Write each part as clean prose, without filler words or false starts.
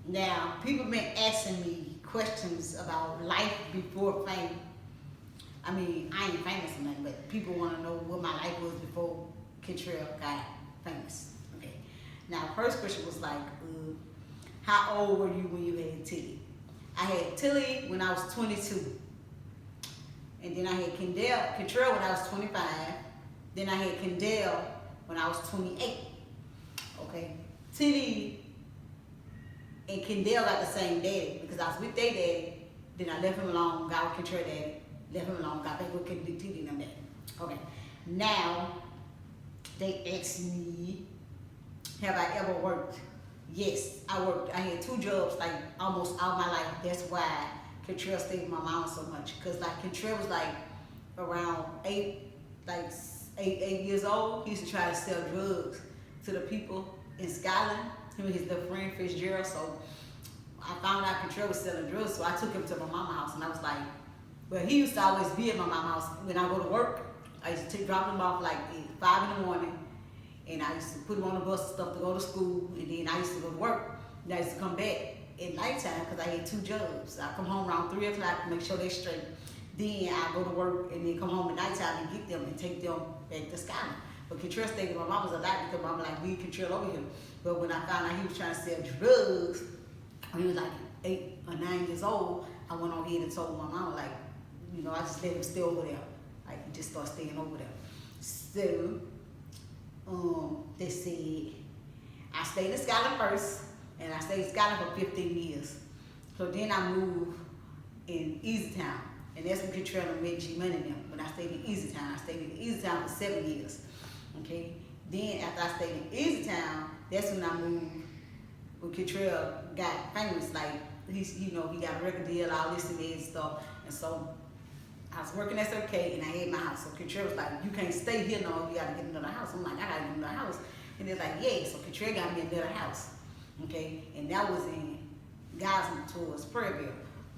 Now, people been asking me questions about life before fame. I mean, I ain't famous or nothing, but people want to know what my life was before Kentrell got famous. Okay. Now, first question was like, how old were you when you had Tilly? I had Tilly when I was 22. And then I had Kentrell when I was 25. Then I had Kendall when I was 28. Okay. Tilly and Kendall got the same daddy because I was with their daddy. Then I left him alone, got with Kentrell daddy. Left him alone, got back with Tilly and them daddy. Okay. Now, they asked me, have I ever worked? Yes, I worked. I had 2 jobs like almost all my life. That's why Kentrell stayed with my mom so much. Cause like Kentrell was like around 8 years old. He used to try to sell drugs to the people in Scotland. Him and his little friend Fitzgerald. So I found out Kentrell was selling drugs. So I took him to my mama's house and I was like, well, he used to always be at my mama's house when I go to work. I used to drop him off like at 5 in the morning. And I used to put him on the bus and stuff to go to school. And then I used to go to work. And I used to come back at nighttime because I had 2 jobs. I come home around 3 o'clock to make sure they're straight. Then I go to work and then come home at nighttime and get them and take them back to Scotland. But Kentrell stayed with my mom was a lot because mama like, leave Kentrell over here. But when I found out he was trying to sell drugs, when he was like 8 or 9 years old, I went on ahead and told my mama like, you know, I just let him stay over there. Like he just started staying over there. So they said, I stayed in Scotland first, and I stayed in Scotland for 15 years. So then I moved in Easytown, and that's when Kentrell and met G Money and them. When I stayed in Easytown, I stayed in Easytown for 7 years. Okay. Then after I stayed in Easytown, that's when I moved. When Kentrell got famous, like he's, you know, he got a record deal, all this and that and stuff, and so I was working at SOK and I had my house. So Kentrell was like, you can't stay here no, you gotta get another house. I'm like, I gotta get another house. And they're like, yeah, so Kentrell got me another house. Okay, and that was in Gosman towards Prairieville.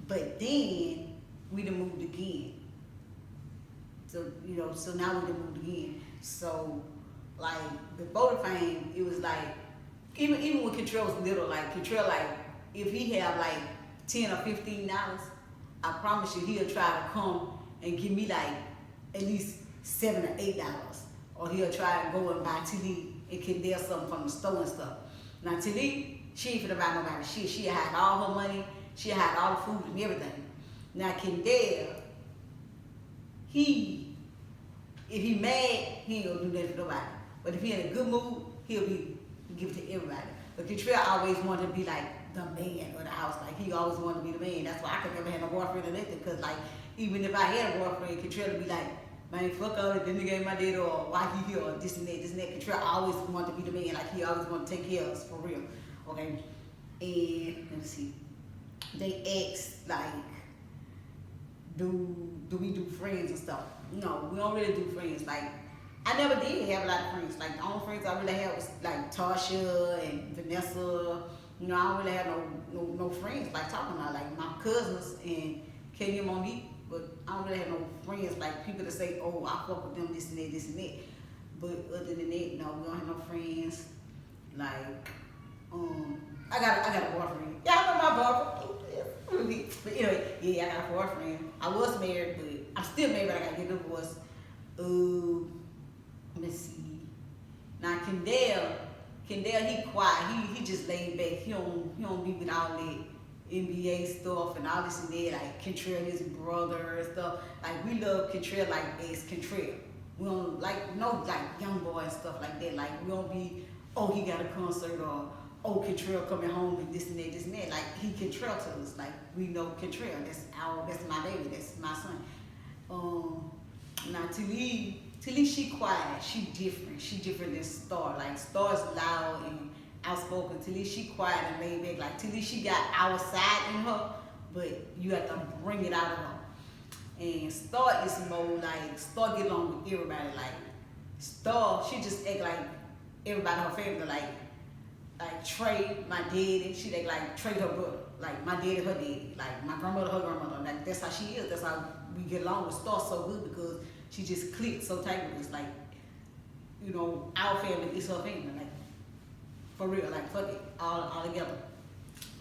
But then we done moved again. So, you know, so now we done moved again. So like before the fame, it was like, even when Kentrell was little, like Kentrell, like if he had like $10 or $15, I promise you he'll try to come and give me like at least $7 or $8. Or he'll try to go and buy Tilly and Kendall something from the store and stuff. Now Tilly, she ain't finna buy nobody shit. She had all her money, she had all the food and everything. Now Kendall, if he mad, he ain't gonna do nothing for nobody. But if he in a good mood, he'll give it to everybody. But Kentrell always wanted to be like the man of the house. Like he always wanted to be the man. That's why I could never have no boyfriend or nothing. Cause like even if I had a boyfriend, Kentrell would be like, man, fuck all that, then nigga ain't my dad, or why he here, or this and that, this and that. Kentrell always wanted to be the man. Like he always wanted to take care of us for real. Okay. And let me see. They asked like, do we do friends and stuff? No, we don't really do friends. Like I never did have a lot of friends. Like the only friends I really had was like Tasha and Vanessa. You know, I don't really have no friends like talking about like my cousins and Katie and Monique. But I don't really have no friends like people that say, oh, I fuck with them, this and that, this and that. But other than that, no, we don't have no friends. Like, I got a boyfriend. Y'all know my boyfriend. But anyway, yeah, I got a boyfriend. I was married, but I'm still married, but I gotta get divorced. Let me see. Now Kendall, he quiet. He just laid back. He don't be with all that NBA stuff and all this and that. Like Kentrell, his brother and stuff. Like we love Kentrell like as Kentrell. We don't like no like young boy and stuff like that. Like we don't be, oh, he got a concert, or oh, Kentrell coming home and this and that, this and that. Like he Kentrell to us. Like we know Kentrell. That's my baby. That's my son. Now Tilly, she quiet. She different. She different than Star. Like Star's loud and outspoken. Tilly, she quiet and laid back. Like Tilly, she got our side in her, but you have to bring it out of her. And Star is more like, Star get along with everybody. Like Star, she just act like everybody in her family. Like Trey, my daddy, she act like Trey her brother. Like my daddy, her daddy. Like my grandmother, her grandmother. Like that's how she is. That's how we get along with Star so good, because she just clicked so tight with us. Like, you know, our family is her family. Like for real. Like fuck it, all together.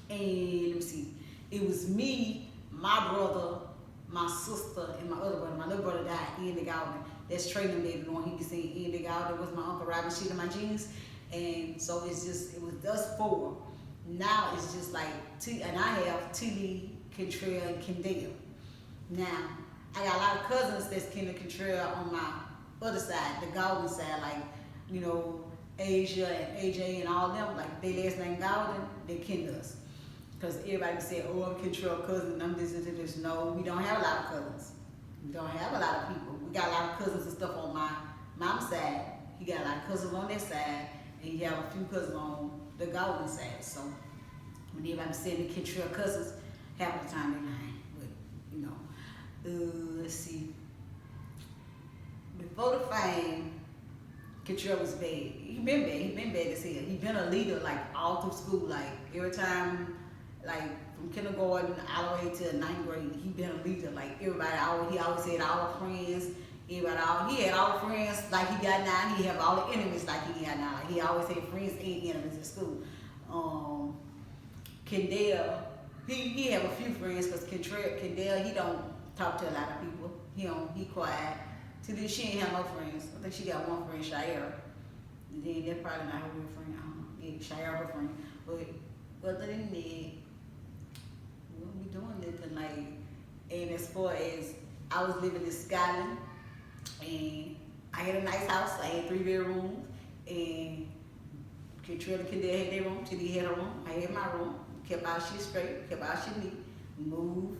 And let me see, it was me, my brother, my sister, and my other brother. My little brother died, Andy Goldman. That's Trey them baby, the one he be saying Andy Goldman was my Uncle Robin shit in my jeans. And so it was us four. Now it's just like and I have Tilly, Kentrell, and Kendall. Now, I got a lot of cousins that's Kendall Kentrell on my other side, the Golden side, like, you know, Asia and AJ and all them, like they last name Golden, they Kendalls. Because everybody said, oh, I'm Kentrell cousin, I'm this. No, we don't have a lot of cousins. We don't have a lot of people. We got a lot of cousins and stuff on my mom's side. He got a lot of cousins on that side, and he have a few cousins on the Golden side. So when everybody said the Kentrell cousins, half the time they lying. But, you know, let's see. Before the fame, Kentrell was bad. He been bad as hell. He been a leader like all through school. Like every time, like from kindergarten all the way to 9th grade, he been a leader. Like everybody, he always had all the friends. He had all the friends like he got now. He have all the enemies like he got now. Like he always had friends and enemies in school. Kendall, he have a few friends because Kendall, he don't talk to a lot of people. He quiet. Today she ain't have no friends. I think she got one friend, Shire. And then that's probably not her real friend. I don't know. Yeah, Shire her friend. But other than that, we don't be doing nothing like. And as far as I was living in Scotland, and I had a nice house. I had 3 bedrooms, and Kentrell and Kendall had their room. Tilly had her room. I had my room. Kept our shit straight. Kept our shit neat. Moved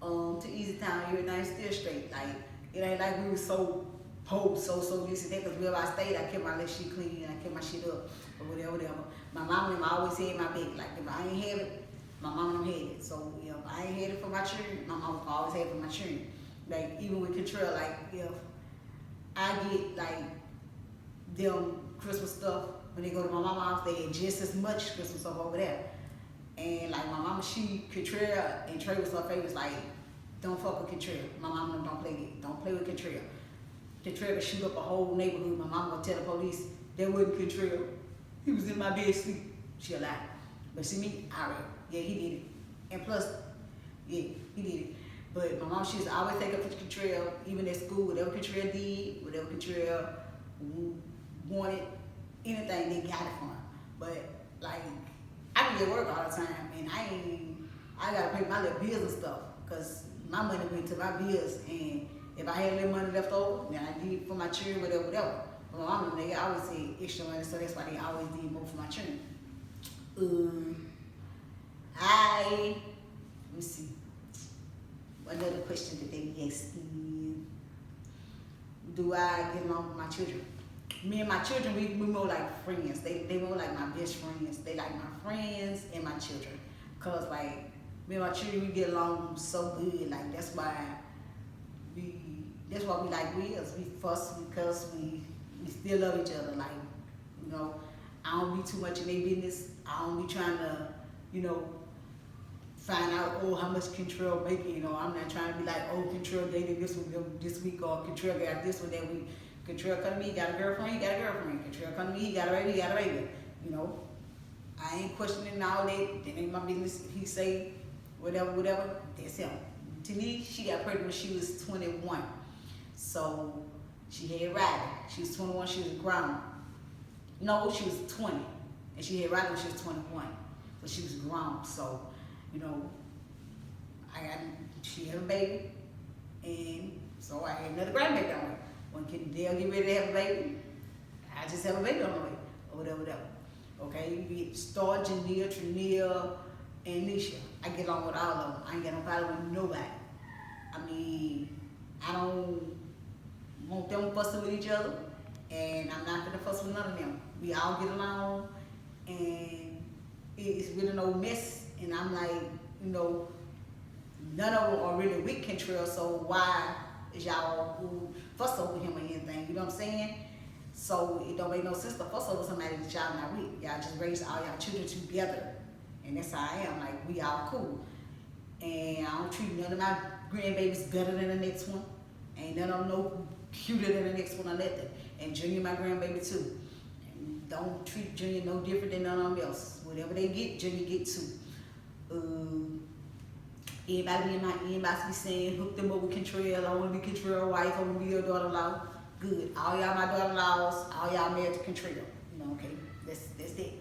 to Easy Town. Everything still straight. Like. It ain't like we were so poor, so this and that, because wherever I stayed, I kept my little shit clean, I kept my shit up, or whatever. My mom and them always had my back. Like, if I ain't have it, my mom and them had it. So, if I ain't had it for my children, my mom always had it for my children. Like, even with Kentrell, like, if I get, like, them Christmas stuff, when they go to my mama's house, they had just as much Christmas stuff over there. And, like, my mama, Kentrell and Trey was her favorites, like, don't fuck with Kentrell. My mama don't play it. Don't play with Kentrell. Kentrell would shoot up a whole neighborhood. My mama would tell the police that wasn't Kentrell. He was in my bed sleep. She alive. But see me, yeah, he did it. And plus, yeah, he did it. But my mom, she used to always take up for Kentrell, even at school, whatever Kentrell did, whatever Kentrell wanted, anything, they got it for him. But like, I be at work all the time, and I gotta pay my little bills and stuff, cause my money went to my bills, and if I had a little money left over, then I did it for my children, whatever. But my mama, they always said extra money, so that's why they always did more for my children. Let me see. Another question that they asked me: do I get along with my children? Me and my children, we more like friends. They more like my best friends. They like my friends and my children, cause like. Me and my children, we get along so good. Like that's why we like wheels. We fuss because we still love each other. Like, you know, I don't be too much in their business. I don't be trying to, you know, find out how much Kentrell making. You know, I'm not trying to be like, Kentrell dated this one this week, or Kentrell got this one that week. Kentrell come to me, he got a girlfriend, he got a girlfriend. Kentrell come to me, he got a baby, he got a baby. You know, I ain't questioning all that. That ain't my business. He say. Whatever, that's him. To me, she got pregnant when she was 21. So she had Riley. She was 21, she was grown. No, she was 20. And she had Riley when she was 21. So she was grown. So, you know, she had a baby. And so I had another grandbaby on the way. When Kendall get ready to have a baby, I just have a baby on the way. Or whatever. Okay, you get Star, Janelle, Triniel, and Nisha. I get along with all of them. I ain't got no problem with nobody. I mean, I don't want them fussing with each other, and I'm not gonna fuss with none of them. We all get along, and it's really no mess. And I'm like, you know, none of them are really with Kentrell, so why is y'all fuss over him or anything? You know what I'm saying? So it don't make no sense to fuss over somebody that y'all not with. Y'all just raise all y'all children together. And that's how I am, like, we all cool. And I don't treat none of my grandbabies better than the next one. Ain't none of them no cuter than the next one or nothing. And Junior, my grandbaby too. And don't treat Junior no different than none of them else. Whatever they get, Junior get too. Everybody in my inbox be saying, hook them up with Kentrell. I want to be Kentrell wife. I want to be your daughter-in-law. Good. All y'all my daughter-in-laws. All y'all married to Kentrell. You know, okay. That's it.